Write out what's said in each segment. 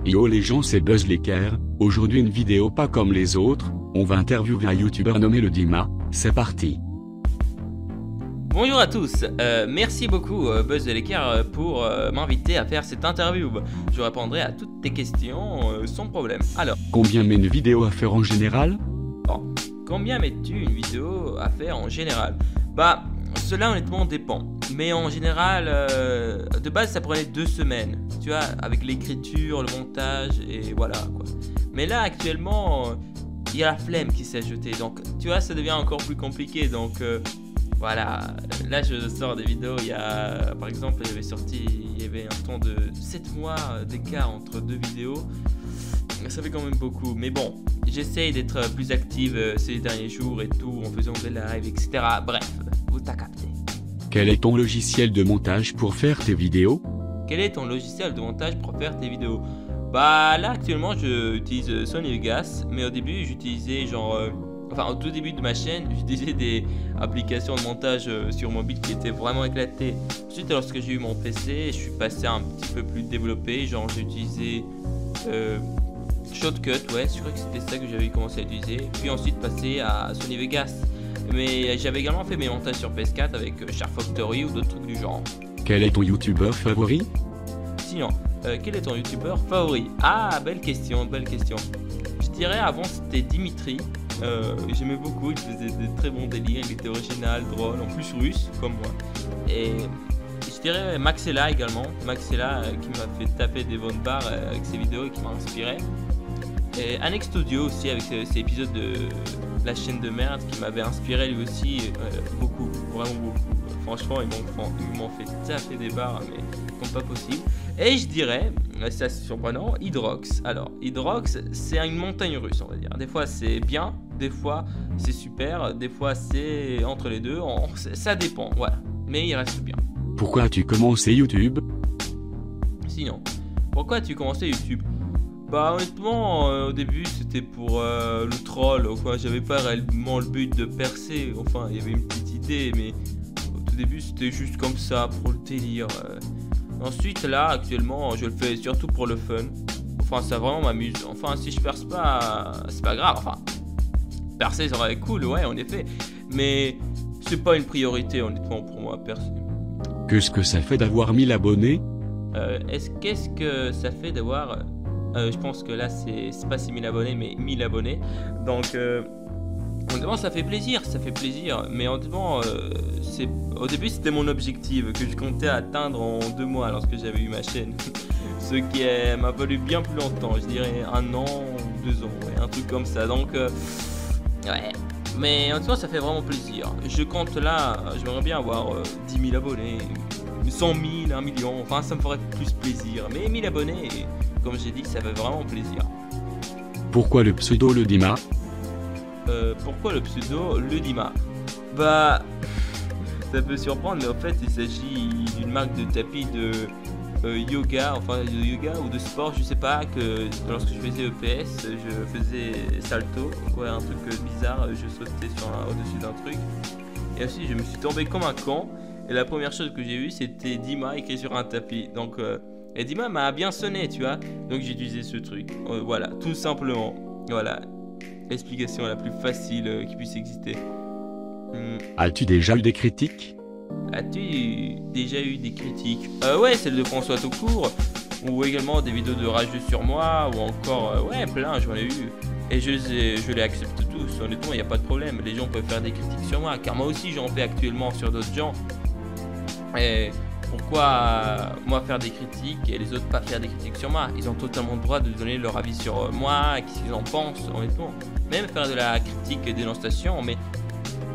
Yo les gens, c'est Buzz l'équerre. Aujourd'hui une vidéo pas comme les autres, on va interviewer un youtubeur nommé le Dima, c'est parti. Bonjour à tous, merci beaucoup Buzz de l'équerre pour m'inviter à faire cette interview. Je répondrai à toutes tes questions sans problème. Alors, Combien met une vidéo à faire en général? bon, combien mets-tu une vidéo à faire en général? Bah, cela honnêtement dépend. Mais en général, de base ça prenait 2 semaines, tu vois, avec l'écriture, le montage et voilà quoi. Mais là actuellement, il y a la flemme qui s'est ajoutée, donc tu vois, ça devient encore plus compliqué. Donc voilà, là je sors des vidéos, il y a, par exemple, il y avait un temps de 7 mois d'écart entre 2 vidéos. Ça fait quand même beaucoup, mais bon, j'essaye d'être plus active ces derniers jours et tout, en faisant des lives, etc. Bref, vous t'as capté. Quel est ton logiciel de montage pour faire tes vidéos? Quel est ton logiciel de montage pour faire tes vidéos? Bah là actuellement j'utilise Sony Vegas, mais au début j'utilisais enfin au tout début de ma chaîne j'utilisais des applications de montage sur mobile qui étaient vraiment éclatées. Ensuite lorsque j'ai eu mon PC, je suis passé un petit peu plus développé, genre j'ai utilisé Shotcut, ouais, je crois que c'était ça que j'avais commencé à utiliser, puis ensuite passé à Sony Vegas. Mais j'avais également fait mes montages sur PS4 avec Shark Factory ou d'autres trucs du genre. Quel est ton youtubeur favori? Sinon, quel est ton youtubeur favori? Ah, belle question, belle question. Je dirais avant c'était Dimitri. J'aimais beaucoup, il faisait de très bons délires, il était original, drôle, en plus russe comme moi. Et je dirais Maxella également. Maxella qui m'a fait taper des bonnes barres avec ses vidéos et qui m'a inspiré. Et Annex Studio aussi avec ses épisodes de la chaîne de merde qui m'avait inspiré lui aussi beaucoup, vraiment beaucoup. Franchement ils m'ont fait taper des barres mais comme pas possible. Et je dirais, c'est assez surprenant, Hydrox. Alors Hydrox c'est une montagne russe on va dire. Des fois c'est bien, des fois c'est super, des fois c'est entre les deux, ça dépend, voilà. Mais il reste bien. Pourquoi as-tu commencé YouTube? Sinon, pourquoi as-tu commencé YouTube? Bah honnêtement au début c'était pour le troll quoi, j'avais pas réellement le but de percer, enfin il y avait une petite idée mais au tout début c'était juste comme ça pour le délire. Ensuite là actuellement je le fais surtout pour le fun, enfin ça vraiment m'amuse, enfin si je perce pas c'est pas grave, enfin percer ça serait cool ouais en effet, mais c'est pas une priorité honnêtement pour moi percer. Qu'est-ce que ça fait d'avoir 1000 abonnés? Qu'est-ce que ça fait d'avoir je pense que là c'est pas 6000 abonnés mais 1000 abonnés. Donc honnêtement ça fait plaisir, mais honnêtement au début c'était mon objectif que je comptais atteindre en 2 mois lorsque j'avais eu ma chaîne. Ce qui m'a fallu bien plus longtemps, je dirais 1 an ou 2 ans, ouais, un truc comme ça. Donc ouais, mais honnêtement ça fait vraiment plaisir. Je compte là, j'aimerais bien avoir 10 000 abonnés, 100 000, 1 million, enfin ça me ferait plus plaisir. Mais 1000 abonnés, comme j'ai dit, ça fait vraiment plaisir. Pourquoi le pseudo le Dima? Pourquoi le pseudo le Dima? Bah, ça peut surprendre, mais en fait il s'agit d'une marque de tapis de yoga, enfin de yoga ou de sport, je sais pas, que lorsque je faisais EPS, je faisais salto, ouais, un truc bizarre, je sautais au-dessus d'un truc. Et aussi je me suis tombé comme un con, et la première chose que j'ai vue c'était Dima écrit sur un tapis, donc et Dima m'a bien sonné, tu vois, donc j'ai utilisé ce truc, voilà, tout simplement, voilà, l'explication la plus facile qui puisse exister. As-tu déjà eu des critiques? As-tu déjà eu des critiques? Ouais, celle de François Toucourt, ou également des vidéos de rageux sur moi, ou encore, ouais, plein, j'en ai eu, et je les accepte tous, honnêtement, il n'y a pas de problème, les gens peuvent faire des critiques sur moi, car moi aussi j'en fais actuellement sur d'autres gens, et pourquoi moi faire des critiques et les autres pas faire des critiques sur moi? Ils ont totalement le droit de donner leur avis sur moi, qu'est-ce qu'ils en pensent, honnêtement. Même faire de la critique et dénonciation, mais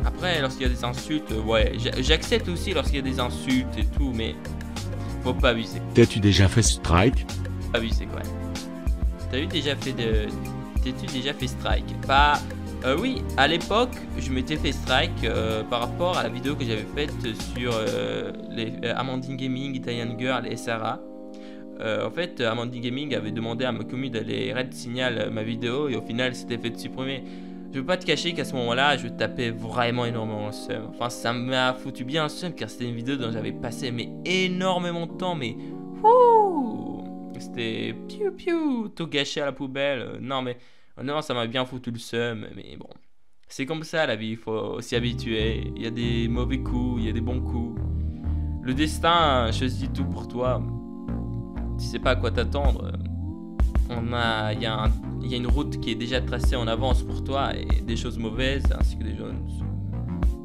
après lorsqu'il y a des insultes, ouais, j'accepte aussi lorsqu'il y a des insultes et tout, mais faut pas abuser. T'as-tu déjà fait strike? Abuser quoi. T'as-tu déjà fait strike? Bah oui, à l'époque, je m'étais fait strike par rapport à la vidéo que j'avais faite sur les Amandine Gaming, Italian Girl et Sarah. En fait, Amandine Gaming avait demandé à ma commu d'aller red signal ma vidéo et au final, c'était fait supprimer. Je veux pas te cacher qu'à ce moment-là, je tapais vraiment énormément le seum. Enfin, ça m'a foutu bien un seum car c'était une vidéo dont j'avais passé mais énormément de temps, mais wouh. C'était piou piou, tout gâché à la poubelle. Non, mais honnêtement, ça m'a bien foutu le seum. Mais bon, c'est comme ça la vie, il faut s'y habituer. Il y a des mauvais coups, il y a des bons coups. Le destin choisit tout pour toi. Tu sais pas à quoi t'attendre. Il y a une route qui est déjà tracée en avance pour toi et des choses mauvaises ainsi que des choses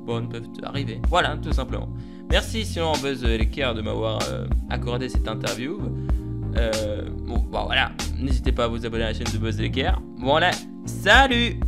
bonnes peuvent arriver. Voilà, tout simplement. Merci sinon Buzz l'équerre de m'avoir accordé cette interview. Bon, voilà, n'hésitez pas à vous abonner à la chaîne de Buzz l'équerre. Voilà, salut!